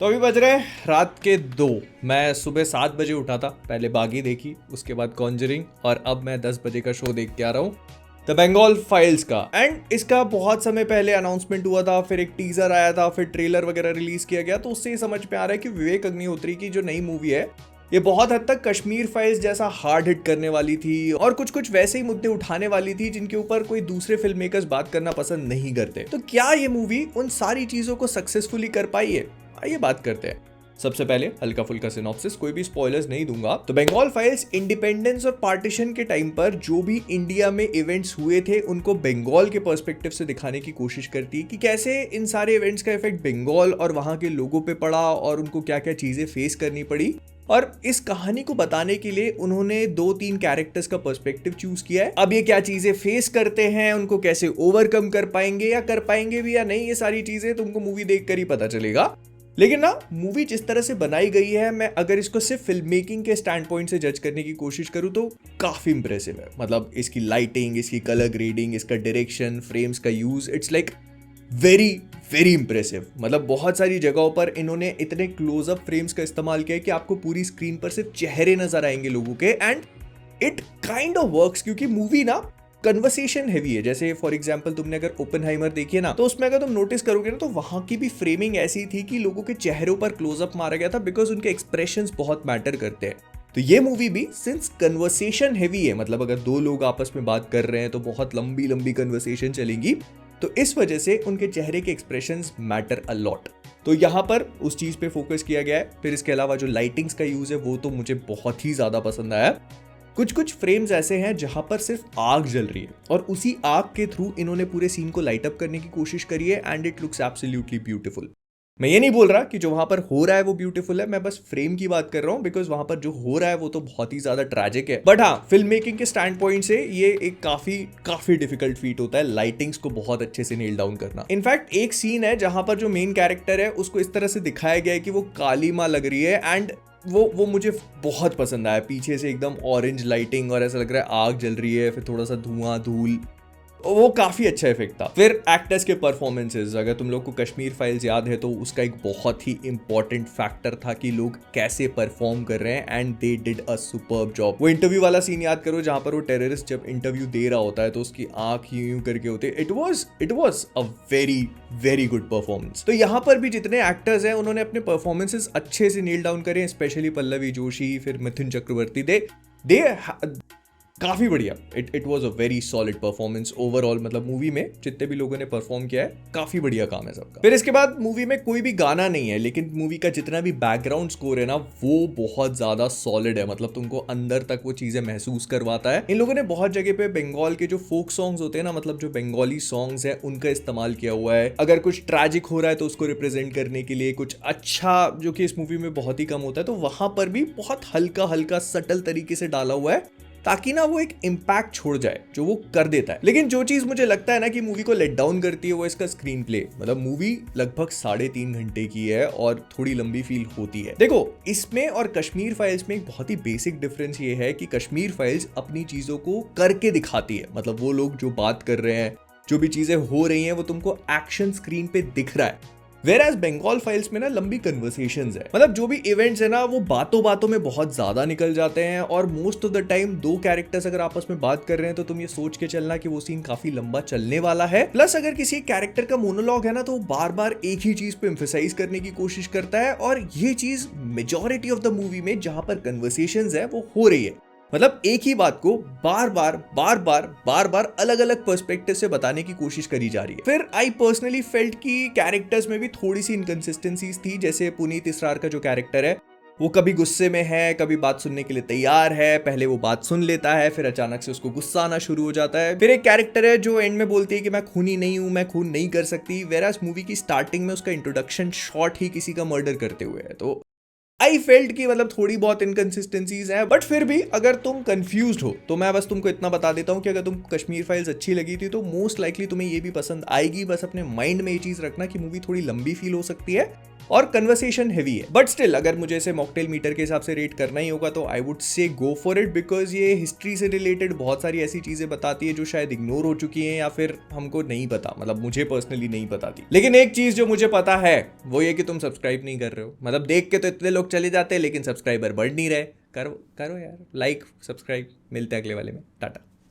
तो अभी बज रहे रात के 2। मैं सुबह 7 बजे उठा था, पहले बागी देखी, उसके बाद कॉन्जरिंग, और अब मैं 10 बजे का शो देख के आ रहा हूँ, द बंगाल फाइल्स का। एंड इसका बहुत समय पहले अनाउंसमेंट हुआ था, फिर एक टीजर आया था, फिर ट्रेलर वगैरह रिलीज किया गया, तो उससे ये समझ में आ रहा है कि विवेक अग्निहोत्री की जो नई मूवी है ये बहुत हद तक कश्मीर फाइल्स जैसा हार्ड हिट करने वाली थी और कुछ कुछ वैसे ही मुद्दे उठाने वाली थी जिनके ऊपर कोई दूसरे फिल्म मेकर्स बात करना पसंद नहीं करते। तो क्या ये मूवी उन सारी चीजों को सक्सेसफुली कर पाई है? आइए बात करते हैं। सबसे पहले हल्का फुल्का सिनॉप्सिस, कोई भी स्पॉयलर्स नहीं दूंगा। तो बंगाल फाइल्स इंडिपेंडेंस और पार्टीशन के टाइम पर जो भी इंडिया में इवेंट्स हुए थे उनको बंगाल के पर्सपेक्टिव से दिखाने की कोशिश करती है कि कैसे इन सारे इवेंट्स का इफेक्ट बंगाल और वहां के लोगों पे पड़ा और उनको क्या क्या चीजें फेस करनी पड़ी। और इस कहानी को बताने के लिए उन्होंने 2-3 कैरेक्टर्स का पर्सपेक्टिव चूज किया है। अब ये क्या चीजें फेस करते हैं, उनको कैसे ओवरकम कर पाएंगे या कर पाएंगे भी या नहीं, ये सारी चीजें तुमको मूवी देखकर ही पता चलेगा। लेकिन ना, मूवी जिस तरह से बनाई गई है, मैं अगर इसको सिर्फ फिल्म मेकिंग के स्टैंड पॉइंट से जज करने की कोशिश करूं तो काफी इंप्रेसिव है। मतलब इसकी लाइटिंग, इसकी कलर ग्रेडिंग, इसका डायरेक्शन, फ्रेम्स का use, it's like very very impressive. मतलब बहुत सारी जगहों पर इन्होंने इतने क्लोजअप फ्रेम्स का इस्तेमाल किया है कि आपको पूरी स्क्रीन पर सिर्फ चेहरे नजर आएंगे लोगों के। And it kind of works, क्योंकि मूवी ना कन्वर्सेशन हैवी है। जैसे फॉर एग्जांपल तुमने अगर ओपेनहाइमर देखी है ना, तो उसमें अगर तुम नोटिस करोगे ना, तो वहां की भी फ्रेमिंग ऐसी थी कि लोगों के चेहरों पर क्लोजअप मारा गया था, बिकॉज उनके एक्सप्रेशंस बहुत मैटर करते हैं। तो ये मूवी भी सिंस कन्वर्सेशन हैवी है, मतलब अगर दो लोग आपस में बात कर रहे हैं तो बहुत लंबी लंबी कन्वर्सेशन चलेंगी, तो इस वजह से उनके चेहरे के एक्सप्रेशंस मैटर अ लॉट। तो यहाँ पर उस चीज पे फोकस किया गया है। फिर इसके अलावा जो लाइटिंग्स का यूज है वो तो मुझे बहुत ही ज्यादा पसंद आया। कुछ कुछ फ्रेम्स ऐसे हैं जहां पर सिर्फ आग जल रही है और उसी आग के थ्रू इन्होंने पूरे सीन को लाइट अप करने की कोशिश करी है, and it looks absolutely beautiful. मैं ये नहीं बोल रहा कि जो वहां पर हो रहा है वो ब्यूटीफुल है, मैं बस फ्रेम की बात कर रहा हूं, बिकॉज वहां पर जो हो रहा है वो तो बहुत ही ज्यादा ट्रैजिक है। बट हाँ, फिल्म मेकिंग के स्टैंड पॉइंट से ये एक काफी डिफिकल्ट फीट होता है लाइटिंग्स को बहुत अच्छे से नेल डाउन करना। इनफैक्ट एक सीन है जहां पर जो मेन कैरेक्टर है उसको इस तरह से दिखाया गया है कि वो काली माँ लग रही है, एंड वो मुझे बहुत पसंद आया। पीछे से एकदम ऑरेंज लाइटिंग और ऐसा लग रहा है आग जल रही है, फिर थोड़ा सा धुआं धूल, वो काफी अच्छा इफेक्ट था। फिर एक्टर्स के परफॉर्मेंसेस, अगर तुम लोग को कश्मीर फाइल्स याद है तो उसका एक बहुत ही इंपॉर्टेंट फैक्टर था कि लोग कैसे परफॉर्म कर रहे हैं, and they did a superb job. वो इंटरव्यू वाला सीन याद करो जहां पर वो टेररिस्ट जब इंटरव्यू दे रहा होता है तो उसकी आंख यूं करके होती है। It was a very very good performance. तो यहाँ पर भी जितने एक्टर्स हैं उन्होंने अपने परफॉर्मेंसेस अच्छे से नील डाउन करे, स्पेशली पल्लवी जोशी, फिर मिथुन चक्रवर्ती, दे काफी बढ़िया। It was a very solid performance overall. मतलब मूवी में जितने भी लोगों ने परफॉर्म किया है काफी बढ़िया काम है सबका। फिर इसके बाद मूवी में कोई भी गाना नहीं है, लेकिन मूवी का जितना भी बैकग्राउंड स्कोर है ना वो बहुत ज्यादा सॉलिड है। मतलब तुमको अंदर तक वो चीजें महसूस करवाता है। इन लोगों ने बहुत जगह पे बंगाल के जो फोक सॉन्ग्स होते हैं ना, मतलब जो बंगाली सॉन्ग्स है, उनका इस्तेमाल किया हुआ है। अगर कुछ ट्रैजिक हो रहा है तो उसको रिप्रेजेंट करने के लिए कुछ अच्छा, जो कि इस मूवी में बहुत ही कम होता है, तो वहां पर भी बहुत हल्का हल्का सटल तरीके से डाला हुआ है ताकि ना वो एक इम्पैक्ट छोड़ जाए जो वो कर देता है। लेकिन जो चीज मुझे लगता है ना कि मूवी को लेट डाउन करती है वो इसका स्क्रीन प्ले। मतलब मूवी लगभग 3.5 घंटे की है और थोड़ी लंबी फील होती है। देखो, इसमें और कश्मीर फाइल्स में एक बहुत ही बेसिक डिफरेंस ये है कि कश्मीर फाइल्स अपनी चीजों को करके दिखाती है। मतलब वो लोग जो बात कर रहे हैं, जो भी चीजें हो रही हैं, वो तुमको एक्शन स्क्रीन पे दिख रहा है। Whereas बंगाल फाइल्स में ना लंबी कन्वर्सेशंस है। मतलब जो भी इवेंट्स है ना वो बातों बातों में बहुत ज्यादा निकल जाते हैं, और मोस्ट ऑफ द टाइम दो कैरेक्टर्स अगर आपस में बात कर रहे हैं तो तुम ये सोच के चलना कि वो सीन काफी लंबा चलने वाला है। प्लस अगर किसी कैरेक्टर का मोनोलॉग है ना तो वो बार बार एक ही चीज पे एम्फेसाइज करने की कोशिश करता है, और ये चीज मेजॉरिटी ऑफ द मूवी में जहां पर कन्वर्सेशंस है वो हो रही है। मतलब एक ही बात को बार बार अलग अलग पर्सपेक्टिव से बताने की कोशिश करी जा रही है। फिर आई पर्सनली फेल्ट कि कैरेक्टर्स में भी थोड़ी सी इनकंसिस्टेंसीज थी। जैसे पुनीत इसरार का जो कैरेक्टर है वो कभी गुस्से में है, कभी बात सुनने के लिए तैयार है। पहले वो बात सुन लेता है, फिर अचानक से उसको गुस्सा आना शुरू हो जाता है। फिर एक कैरेक्टर है जो एंड में बोलती है कि मैं खूनी नहीं हूं, मैं खून नहीं कर सकती, वेरास मूवी की स्टार्टिंग में उसका इंट्रोडक्शन शॉट ही किसी का मर्डर करते हुए है। तो आई फेल्ट कि मतलब थोड़ी बहुत इनकंसिस्टेंसीज हैं। बट फिर भी अगर तुम कंफ्यूज्ड हो तो मैं बस तुमको इतना बता देता हूं कि अगर तुमको कश्मीर फाइल्स अच्छी लगी थी तो मोस्ट लाइकली तुम्हें ये भी पसंद आएगी। बस अपने माइंड में ये चीज रखना कि मूवी थोड़ी लंबी फील हो सकती है, और कन्वर्सेशन हैवी है। बट स्टिल अगर मुझे इसे मॉकटेल मीटर के हिसाब से रेट करना ही होगा तो I would say go for it, because ये हिस्ट्री से रिलेटेड बहुत सारी ऐसी चीजें बताती है जो शायद इग्नोर हो चुकी हैं या फिर हमको नहीं पता, मतलब मुझे पर्सनली नहीं पता थी। लेकिन एक चीज जो मुझे पता है वो ये कि तुम सब्सक्राइब नहीं कर रहे हो। मतलब देख के तो इतने लोग चले जाते हैं लेकिन सब्सक्राइबर बढ़ नहीं रहे। करो करो यार, लाइक सब्सक्राइब। मिलते हैं अगले वाले में, टाटा।